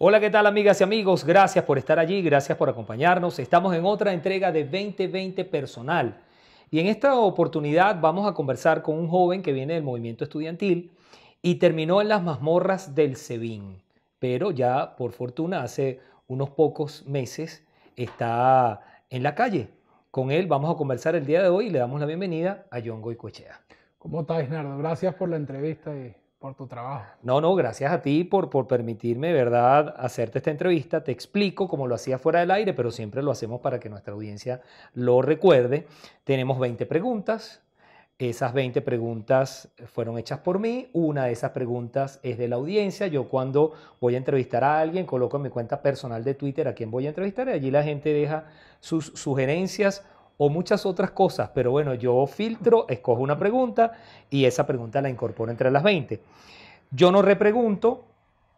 Hola, ¿qué tal amigas y amigos? Gracias por estar allí, gracias por acompañarnos. Estamos en otra entrega de 2020 Personal y en esta oportunidad vamos a conversar con un joven que viene del movimiento estudiantil y terminó en las mazmorras del SEBIN, pero ya por fortuna hace unos pocos meses está en la calle. Con él vamos a conversar el día de hoy y le damos la bienvenida a John Goicoechea. ¿Cómo estás, Nardo? Gracias por la entrevista y por tu trabajo. No, gracias a ti por permitirme, ¿verdad?, hacerte esta entrevista. Te explico como lo hacía fuera del aire, pero siempre lo hacemos para que nuestra audiencia lo recuerde. Tenemos 20 preguntas. Esas 20 preguntas fueron hechas por mí. Una de esas preguntas es de la audiencia. Yo cuando voy a entrevistar a alguien, coloco en mi cuenta personal de Twitter a quién voy a entrevistar y allí la gente deja sus sugerencias o muchas otras cosas. Pero bueno, yo filtro, escojo una pregunta y esa pregunta la incorporo entre las 20. Yo no repregunto,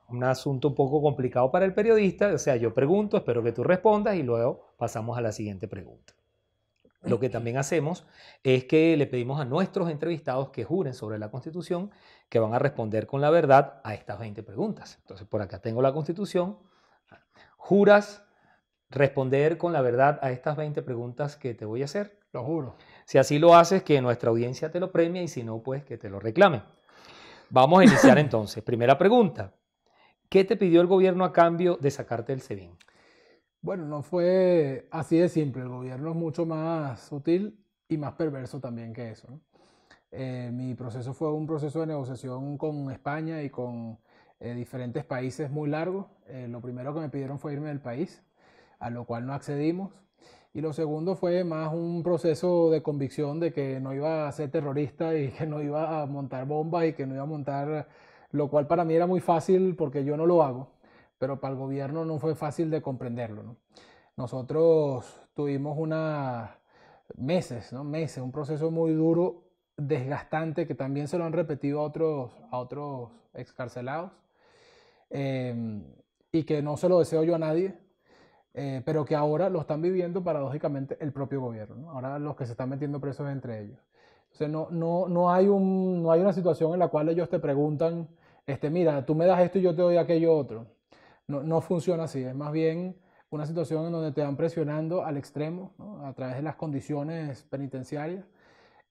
un asunto un poco complicado para el periodista, o sea, yo pregunto, espero que tú respondas y luego pasamos a la siguiente pregunta. Lo que también hacemos es que le pedimos a nuestros entrevistados que juren sobre la Constitución, que van a responder con la verdad a estas 20 preguntas. Entonces, por acá tengo la Constitución. ¿Juras responder con la verdad a estas 20 preguntas que te voy a hacer? Lo juro. Si así lo haces, que nuestra audiencia te lo premie y si no, pues que te lo reclame. Vamos a iniciar entonces. Primera pregunta. ¿Qué te pidió el gobierno a cambio de sacarte del SEBIN? Bueno, no fue así de simple. El gobierno es mucho más sutil y más perverso también que eso, ¿no? Mi proceso fue un proceso de negociación con España y con diferentes países muy largo. Lo primero que me pidieron fue irme del país, a lo cual no accedimos. Y lo segundo fue más un proceso de convicción de que no iba a ser terrorista y que no iba a montar bombas y que no iba a montar, lo cual para mí era muy fácil porque yo no lo hago, pero para el gobierno no fue fácil de comprenderlo, ¿no? Nosotros tuvimos meses, ¿no? Meses, un proceso muy duro, desgastante, que también se lo han repetido a otros excarcelados, eh, y que no se lo deseo yo a nadie, pero que ahora lo están viviendo paradójicamente el propio gobierno, ¿no? Ahora los que se están metiendo presos entre ellos. Entonces no hay una situación en la cual ellos te preguntan, mira, tú me das esto y yo te doy aquello otro. No funciona así, es más bien una situación en donde te van presionando al extremo, ¿no? A través de las condiciones penitenciarias,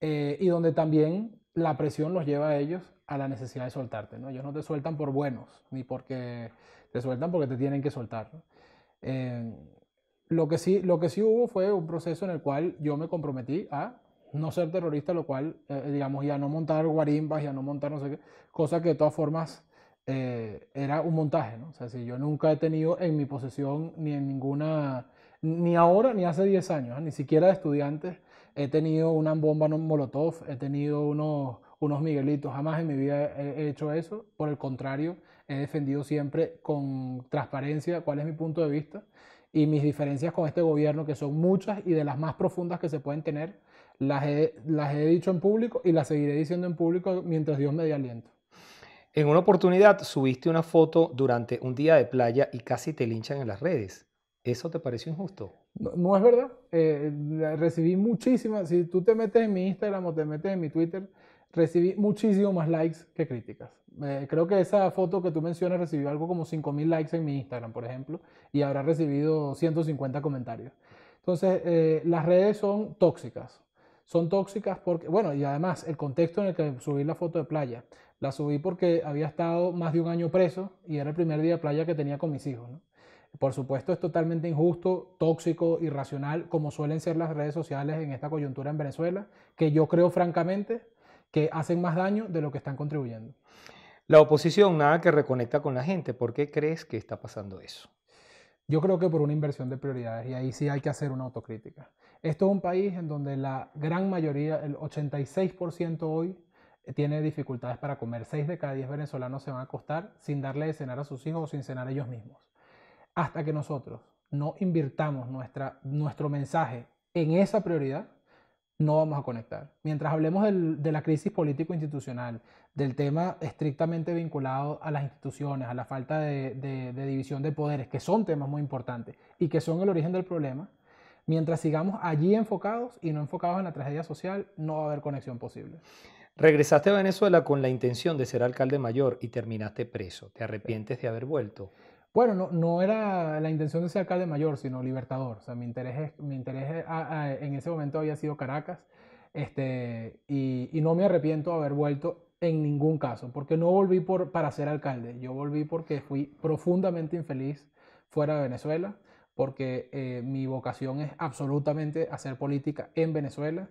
y donde también la presión los lleva a ellos a la necesidad de soltarte, ¿no? Ellos no te sueltan por buenos, ni porque te sueltan porque te tienen que soltar, ¿no? Eh, lo que sí hubo fue un proceso en el cual yo me comprometí a no ser terrorista, lo cual, digamos, y a no montar guarimbas y a no montar no sé qué, cosa que de todas formas era un montaje, ¿no? O sea, si yo nunca he tenido en mi posesión ni en ninguna, ni ahora ni hace 10 años, ni siquiera de estudiantes, he tenido una bomba molotov, he tenido unos miguelitos, jamás en mi vida he hecho eso, por el contrario, he defendido siempre con transparencia cuál es mi punto de vista y mis diferencias con este gobierno, que son muchas y de las más profundas que se pueden tener, las he dicho en público y las seguiré diciendo en público mientras Dios me dé aliento. En una oportunidad subiste una foto durante un día de playa y casi te linchan en las redes. ¿Eso te pareció injusto? No es verdad. Recibí muchísimas. Si tú te metes en mi Instagram o te metes en mi Twitter, recibí muchísimo más likes que críticas. Creo que esa foto que tú mencionas recibió algo como 5.000 likes en mi Instagram, por ejemplo, y habrá recibido 150 comentarios. Entonces, las redes son tóxicas. Son tóxicas porque, bueno, y además el contexto en el que subí la foto de playa, la subí porque había estado más de un año preso y era el primer día de playa que tenía con mis hijos, ¿no? Por supuesto, es totalmente injusto, tóxico, irracional, como suelen ser las redes sociales en esta coyuntura en Venezuela, que yo creo francamente que hacen más daño de lo que están contribuyendo. La oposición, nada que reconecta con la gente. ¿Por qué crees que está pasando eso? Yo creo que por una inversión de prioridades, y ahí sí hay que hacer una autocrítica. Esto es un país en donde la gran mayoría, el 86% hoy, tiene dificultades para comer. 6 de cada 10 venezolanos se van a acostar sin darle de cenar a sus hijos o sin cenar ellos mismos. Hasta que nosotros no invirtamos nuestro mensaje en esa prioridad, no vamos a conectar. Mientras hablemos de la crisis político-institucional, del tema estrictamente vinculado a las instituciones, a la falta de división de poderes, que son temas muy importantes y que son el origen del problema, mientras sigamos allí enfocados y no enfocados en la tragedia social, no va a haber conexión posible. Regresaste a Venezuela con la intención de ser alcalde mayor y terminaste preso. ¿Te Sí. arrepientes de haber vuelto? Bueno, no era la intención de ser alcalde mayor, sino libertador. O sea, en ese momento había sido Caracas, y no me arrepiento de haber vuelto en ningún caso, porque no volví para ser alcalde. Yo volví porque fui profundamente infeliz fuera de Venezuela, porque mi vocación es absolutamente hacer política en Venezuela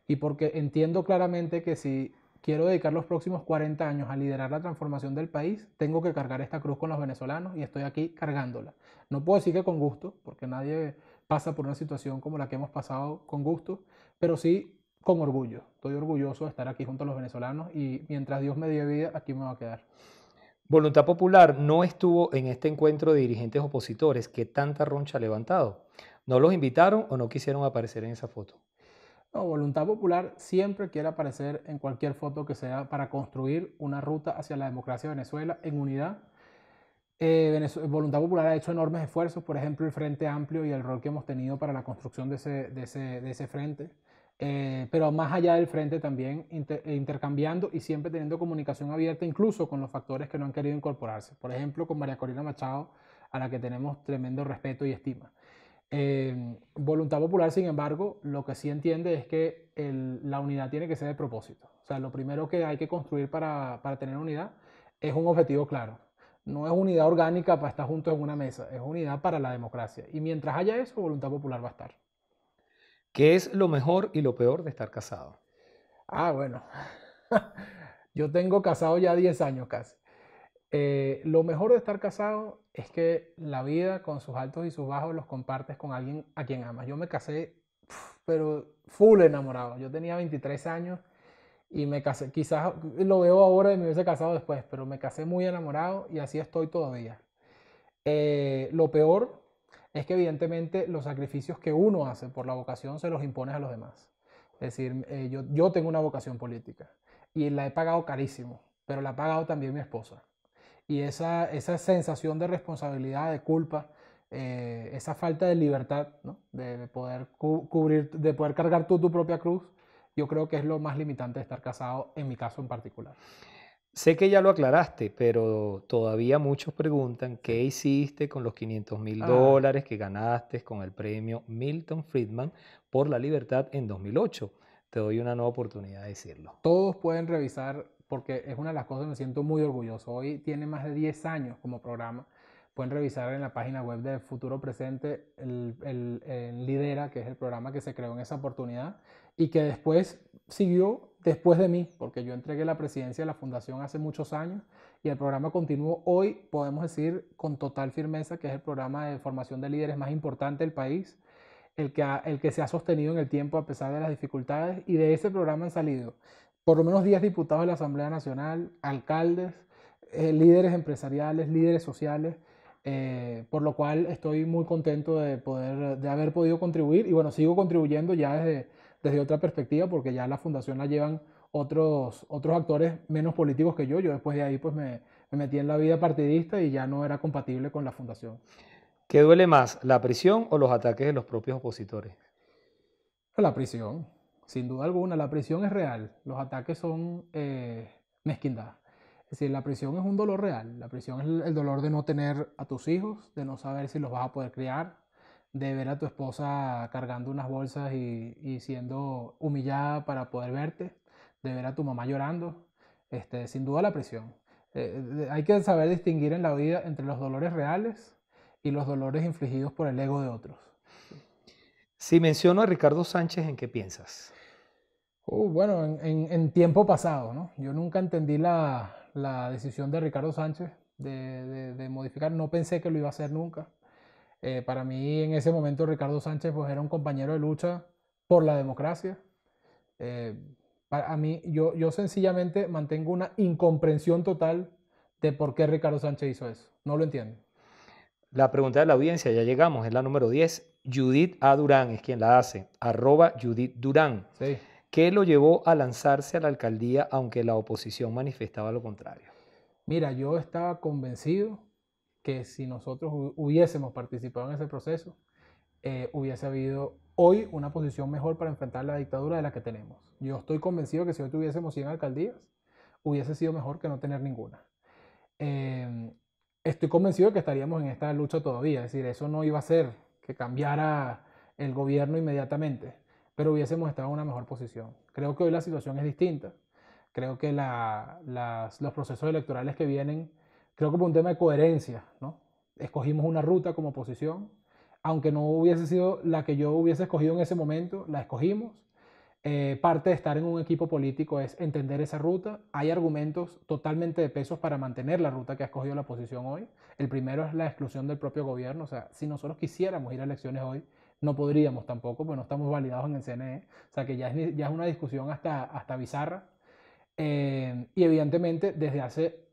y porque entiendo claramente que si quiero dedicar los próximos 40 años a liderar la transformación del país, tengo que cargar esta cruz con los venezolanos y estoy aquí cargándola. No puedo decir que con gusto, porque nadie pasa por una situación como la que hemos pasado con gusto, pero sí con orgullo. Estoy orgulloso de estar aquí junto a los venezolanos y mientras Dios me dé vida, aquí me va a quedar. Voluntad Popular no estuvo en este encuentro de dirigentes opositores que tanta roncha ha levantado. ¿No los invitaron o no quisieron aparecer en esa foto? No, Voluntad Popular siempre quiere aparecer en cualquier foto que sea para construir una ruta hacia la democracia de Venezuela en unidad. Voluntad Popular ha hecho enormes esfuerzos, por ejemplo, el Frente Amplio y el rol que hemos tenido para la construcción de ese frente. Pero más allá del frente también intercambiando y siempre teniendo comunicación abierta, incluso con los factores que no han querido incorporarse. Por ejemplo, con María Corina Machado, a la que tenemos tremendo respeto y estima. Voluntad Popular, sin embargo, lo que sí entiende es que la unidad tiene que ser de propósito. O sea, lo primero que hay que construir para tener unidad es un objetivo claro. No es unidad orgánica para estar juntos en una mesa, es unidad para la democracia. Y mientras haya eso, Voluntad Popular va a estar. ¿Qué es lo mejor y lo peor de estar casado? Ah, bueno. Yo tengo casado ya 10 años casi. Lo mejor de estar casado es que la vida con sus altos y sus bajos los compartes con alguien a quien amas. Yo me casé, pero full enamorado. Yo tenía 23 años y me casé, quizás lo veo ahora y me hubiese casado después, pero me casé muy enamorado y así estoy todavía. Lo peor es que evidentemente los sacrificios que uno hace por la vocación se los impones a los demás. Es decir, yo tengo una vocación política y la he pagado carísimo, pero la ha pagado también mi esposa. Y esa sensación de responsabilidad, de culpa, esa falta de libertad, ¿no? De poder cubrir, de poder cargar tú tu propia cruz, yo creo que es lo más limitante de estar casado, en mi caso en particular. Sé que ya lo aclaraste, pero todavía muchos preguntan qué hiciste con los 500.000 Ah, dólares que ganaste con el premio Milton Friedman por la libertad en 2008. Te doy una nueva oportunidad de decirlo. todos pueden revisar, porque es una de las cosas que me siento muy orgulloso. Hoy tiene más de 10 años como programa. Pueden revisar en la página web de Futuro Presente el Lidera, que es el programa que se creó en esa oportunidad y que después siguió después de mí, porque yo entregué la presidencia de la fundación hace muchos años y el programa continuó. Hoy podemos decir con total firmeza que es el programa de formación de líderes más importante del país, el que se ha sostenido en el tiempo a pesar de las dificultades, y de ese programa han salido por lo menos 10 diputados de la Asamblea Nacional, alcaldes, líderes empresariales, líderes sociales, por lo cual estoy muy contento de haber podido contribuir y bueno, sigo contribuyendo ya desde otra perspectiva porque ya la fundación la llevan otros actores menos políticos que yo después de ahí pues me metí en la vida partidista y ya no era compatible con la fundación. ¿Qué duele más, la prisión o los ataques de los propios opositores? La prisión, sin duda alguna, la prisión es real, los ataques son mezquindad. Es decir, la prisión es un dolor real, la prisión es el dolor de no tener a tus hijos, de no saber si los vas a poder criar, de ver a tu esposa cargando unas bolsas y siendo humillada para poder verte, de ver a tu mamá llorando, sin duda la prisión. Hay que saber distinguir en la vida entre los dolores reales y los dolores infligidos por el ego de otros. Si menciono a Ricardo Sánchez, ¿en qué piensas? Bueno, en tiempo pasado, ¿no? Yo nunca entendí la decisión de Ricardo Sánchez de modificar, no pensé que lo iba a hacer nunca. Para mí en ese momento Ricardo Sánchez pues era un compañero de lucha por la democracia. Eh, para mí, yo sencillamente mantengo una incomprensión total de por qué Ricardo Sánchez hizo eso. No lo entiendo. La pregunta de la audiencia, ya llegamos, es la número 10. Judith A. Durán es quien la hace, @Judith Durán. Sí. ¿Qué lo llevó a lanzarse a la alcaldía aunque la oposición manifestaba lo contrario? Mira, yo estaba convencido que si nosotros hubiésemos participado en ese proceso, hubiese habido hoy una posición mejor para enfrentar la dictadura de la que tenemos. Yo estoy convencido que si hoy tuviésemos 100 alcaldías, hubiese sido mejor que no tener ninguna. Eh, estoy convencido de que estaríamos en esta lucha todavía. Es decir, eso no iba a ser que cambiara el gobierno inmediatamente, pero hubiésemos estado en una mejor posición. Creo que hoy la situación es distinta. Creo que los procesos electorales que vienen, creo que por un tema de coherencia, ¿no? Escogimos una ruta como oposición, aunque no hubiese sido la que yo hubiese escogido en ese momento, la escogimos. Parte de estar en un equipo político es entender esa ruta. Hay argumentos totalmente de pesos para mantener la ruta que ha escogido la oposición hoy. El primero es la exclusión del propio gobierno. O sea, si nosotros quisiéramos ir a elecciones hoy, no podríamos tampoco, pues no estamos validados en el CNE. O sea, que ya es una discusión hasta bizarra. Y evidentemente, desde hace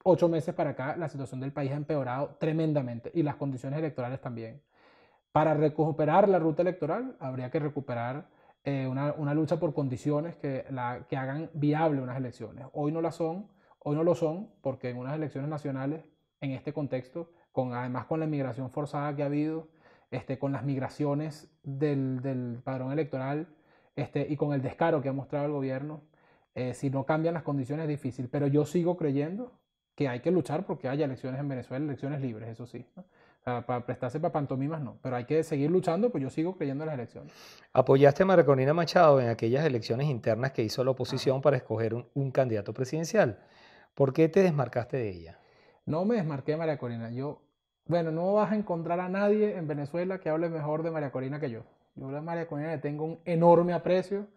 8 meses para acá, la situación del país ha empeorado tremendamente y las condiciones electorales también. Para recuperar la ruta electoral, habría que recuperar una lucha por condiciones que hagan viable unas elecciones. Hoy no lo son, porque en unas elecciones nacionales, en este contexto, además con la inmigración forzada que ha habido, con las migraciones del padrón electoral y con el descaro que ha mostrado el gobierno, si no cambian las condiciones es difícil. Pero yo sigo creyendo que hay que luchar porque haya elecciones en Venezuela, elecciones libres, eso sí, ¿no? Para prestarse para pantomimas no, pero hay que seguir luchando, pues yo sigo creyendo en las elecciones. Apoyaste a María Corina Machado en aquellas elecciones internas que hizo la Ajá. oposición para escoger un candidato presidencial. ¿Por qué te desmarcaste de ella? No me desmarqué de María Corina. Bueno, no vas a encontrar a nadie en Venezuela que hable mejor de María Corina que yo. Yo a María Corina le tengo un enorme aprecio.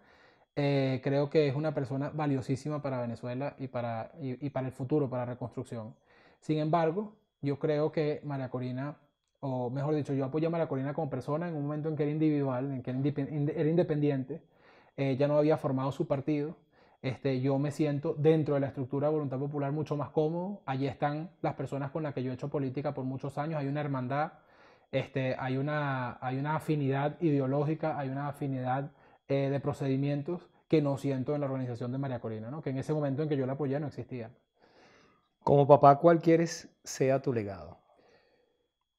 Creo que es una persona valiosísima para Venezuela y para el futuro, para la reconstrucción. Sin embargo, yo creo que María Corina, o mejor dicho, yo apoyé a María Corina como persona en un momento en que era individual, en que era independiente, ya no había formado su partido. Yo me siento dentro de la estructura de Voluntad Popular mucho más cómodo. Allí están las personas con las que yo he hecho política por muchos años. Hay una hermandad, hay una afinidad ideológica, hay una afinidad de procedimientos que no siento en la organización de María Corina, ¿no? Que en ese momento en que yo la apoyé no existía. Como papá, ¿cuál quieres sea tu legado?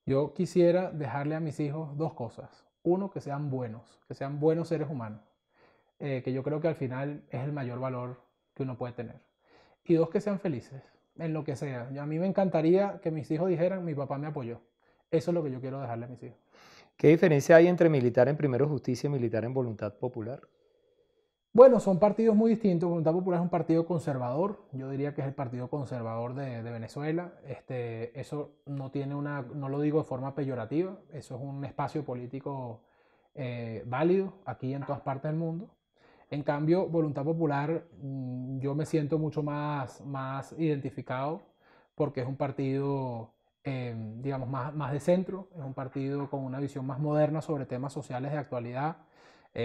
Yo quisiera dejarle a mis hijos dos cosas. Uno, que sean buenos seres humanos, que yo creo que al final es el mayor valor que uno puede tener. Y dos, que sean felices en lo que sea. A mí me encantaría que mis hijos dijeran, mi papá me apoyó. Eso es lo que yo quiero dejarle a mis hijos. ¿Qué diferencia hay entre militar en Primero Justicia y militar en Voluntad Popular? Bueno, son partidos muy distintos. Voluntad Popular es un partido conservador. Yo diría que es el partido conservador de Venezuela. Eso no lo digo de forma peyorativa. Eso es un espacio político válido aquí en todas partes del mundo. En cambio, Voluntad Popular, yo me siento mucho más identificado porque es un partido, digamos, más de centro. Es un partido con una visión más moderna sobre temas sociales de actualidad.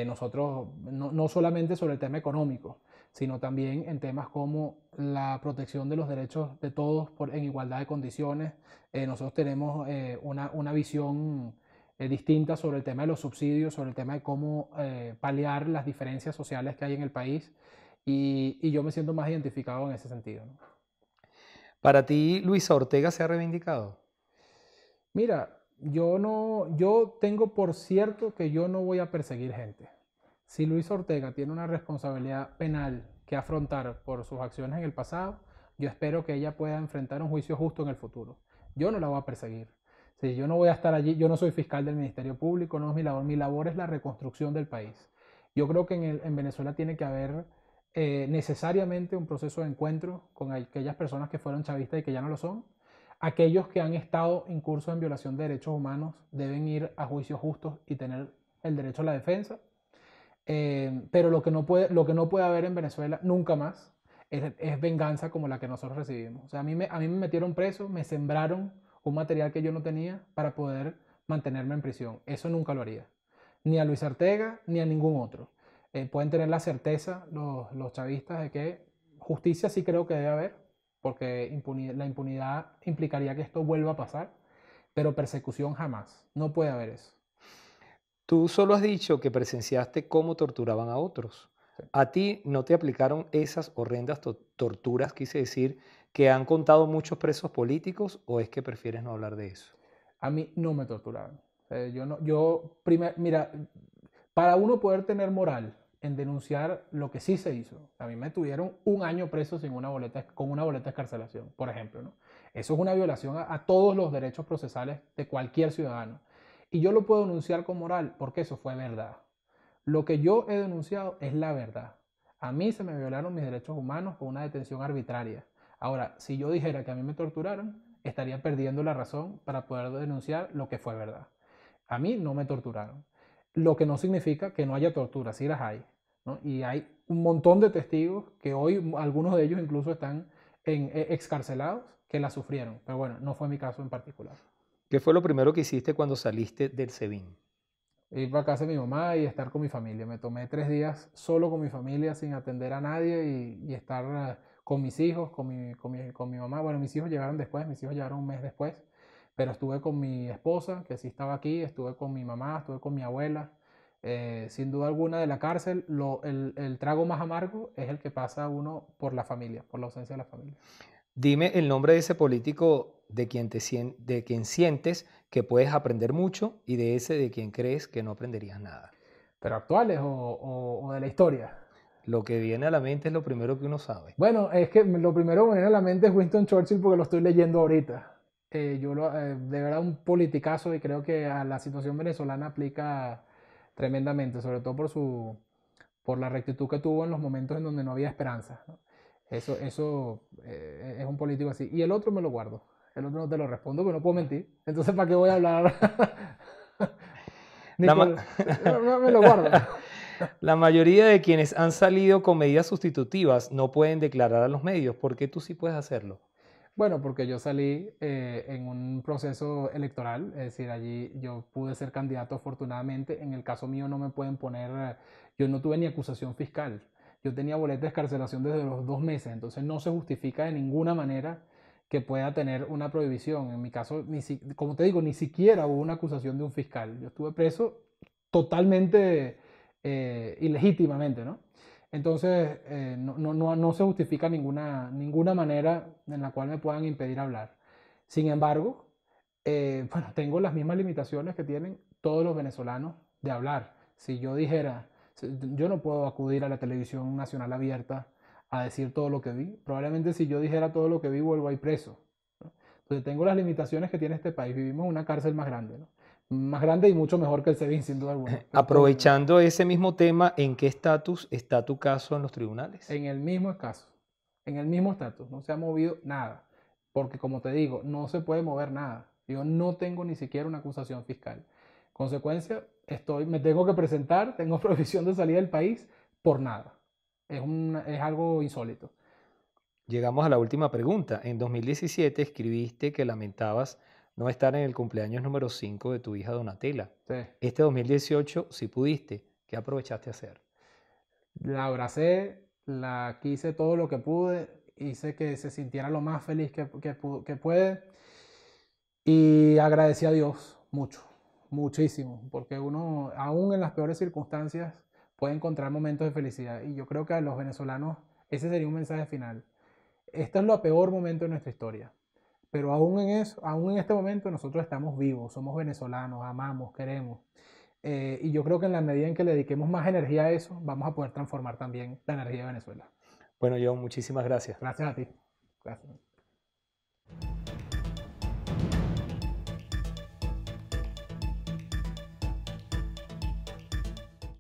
Nosotros, no solamente sobre el tema económico, sino también en temas como la protección de los derechos de todos en igualdad de condiciones. Nosotros tenemos una visión distinta sobre el tema de los subsidios, sobre el tema de cómo paliar las diferencias sociales que hay en el país y yo me siento más identificado en ese sentido, ¿no? ¿Para ti Luisa Ortega se ha reivindicado? Mira, yo tengo por cierto que yo no voy a perseguir gente. Si Luis Ortega tiene una responsabilidad penal que afrontar por sus acciones en el pasado, yo espero que ella pueda enfrentar un juicio justo en el futuro. Yo no la voy a perseguir. Sí, yo no voy a estar allí, yo no soy fiscal del Ministerio Público, no es mi labor es la reconstrucción del país. Yo creo que en Venezuela tiene que haber necesariamente un proceso de encuentro con aquellas personas que fueron chavistas y que ya no lo son. Aquellos que han estado incursos en violación de derechos humanos deben ir a juicios justos y tener el derecho a la defensa. Pero lo que no puede haber en Venezuela nunca más es venganza como la que nosotros recibimos. O sea, a mí me metieron preso, me sembraron un material que yo no tenía para poder mantenerme en prisión. Eso nunca lo haría. Ni a Luis Ortega ni a ningún otro. Pueden tener la certeza los chavistas de que justicia sí creo que debe haber, porque la impunidad implicaría que esto vuelva a pasar, pero persecución jamás. No puede haber eso. Tú solo has dicho que presenciaste cómo torturaban a otros. Sí. ¿A ti no te aplicaron esas horrendas torturas, quise decir, que han contado muchos presos políticos o es que prefieres no hablar de eso? A mí no me torturaron. Yo no, yo, mira, para uno poder tener moral, en denunciar lo que sí se hizo. A mí me tuvieron 1 año preso con una boleta de excarcelación, por ejemplo, ¿no? Eso es una violación a todos los derechos procesales de cualquier ciudadano. Y yo lo puedo denunciar con moral porque eso fue verdad. Lo que yo he denunciado es la verdad. A mí se me violaron mis derechos humanos con una detención arbitraria. Ahora, si yo dijera que a mí me torturaron, estaría perdiendo la razón para poder denunciar lo que fue verdad. A mí no me torturaron. Lo que no significa que no haya tortura, sí las hay, ¿no? Y hay un montón de testigos que hoy, algunos de ellos incluso están excarcelados, que la sufrieron. Pero bueno, no fue mi caso en particular. ¿Qué fue lo primero que hiciste cuando saliste del SEBIN? Ir para casa de mi mamá y estar con mi familia. Me tomé 3 días solo con mi familia sin atender a nadie y estar con mis hijos, con mi mamá. Bueno, mis hijos llegaron después, mis hijos llegaron un mes después, pero estuve con mi esposa, que sí estaba aquí, estuve con mi mamá, estuve con mi abuela. Sin duda alguna de la cárcel, el trago más amargo es el que pasa uno por la familia, por la ausencia de la familia. Dime el nombre de ese político de quien sientes que puedes aprender mucho y de ese de quien crees que no aprenderías nada. ¿Pero actuales o de la historia? Lo que viene a la mente es lo primero que uno sabe. Bueno, es que lo primero que me viene a la mente es Winston Churchill porque lo estoy leyendo ahorita. De verdad un politicazo y creo que a la situación venezolana aplica tremendamente, sobre todo por la rectitud que tuvo en los momentos en donde no había esperanza, ¿no? Eso es un político así. Y el otro me lo guardo. El otro no te lo respondo porque no puedo mentir. Entonces, ¿para qué voy a hablar? La, ma- Me lo guardo. la mayoría de quienes han salido con medidas sustitutivas no pueden declarar a los medios. ¿Por qué tú sí puedes hacerlo? Bueno, porque yo salí en un proceso electoral, es decir, allí yo pude ser candidato afortunadamente. En el caso mío no me pueden poner, yo no tuve ni acusación fiscal. Yo tenía boleta de excarcelación desde los 2 meses, entonces no se justifica de ninguna manera que pueda tener una prohibición. En mi caso, como te digo, ni siquiera hubo una acusación de un fiscal. Yo estuve preso totalmente ilegítimamente, ¿no? Entonces, no se justifica ninguna manera en la cual me puedan impedir hablar. Sin embargo, bueno, tengo las mismas limitaciones que tienen todos los venezolanos de hablar. Si yo dijera, yo no puedo acudir a la televisión nacional abierta a decir todo lo que vi. Probablemente si yo dijera todo lo que vi, vuelvo ahí preso, ¿no? Entonces, tengo las limitaciones que tiene este país. Vivimos en una cárcel más grande, ¿no? Más grande y mucho mejor que el SEBIN, sin duda alguna. Aprovechando ese mismo tema, ¿en qué estatus está tu caso en los tribunales? En el mismo caso, en el mismo estatus, no se ha movido nada, porque como te digo, no se puede mover nada. Yo no tengo ni siquiera una acusación fiscal. Consecuencia, me tengo que presentar, tengo prohibición de salir del país por nada. Es algo insólito. Llegamos a la última pregunta. En 2017 escribiste que lamentabas no estar en el cumpleaños número 5 de tu hija Donatella. Sí. Este 2018 sí pudiste. ¿Qué aprovechaste a hacer? La abracé, la quise todo lo que pude, hice que se sintiera lo más feliz que puede y agradecí a Dios mucho, muchísimo, porque uno, aún en las peores circunstancias, puede encontrar momentos de felicidad y yo creo que a los venezolanos ese sería un mensaje final. Este es lo peor momento de nuestra historia, pero aún en eso, aún en este momento nosotros estamos vivos, somos venezolanos, amamos, queremos. Y yo creo que en la medida en que le dediquemos más energía a eso, vamos a poder transformar también la energía de Venezuela. Bueno, John, muchísimas gracias. Gracias a ti. Gracias.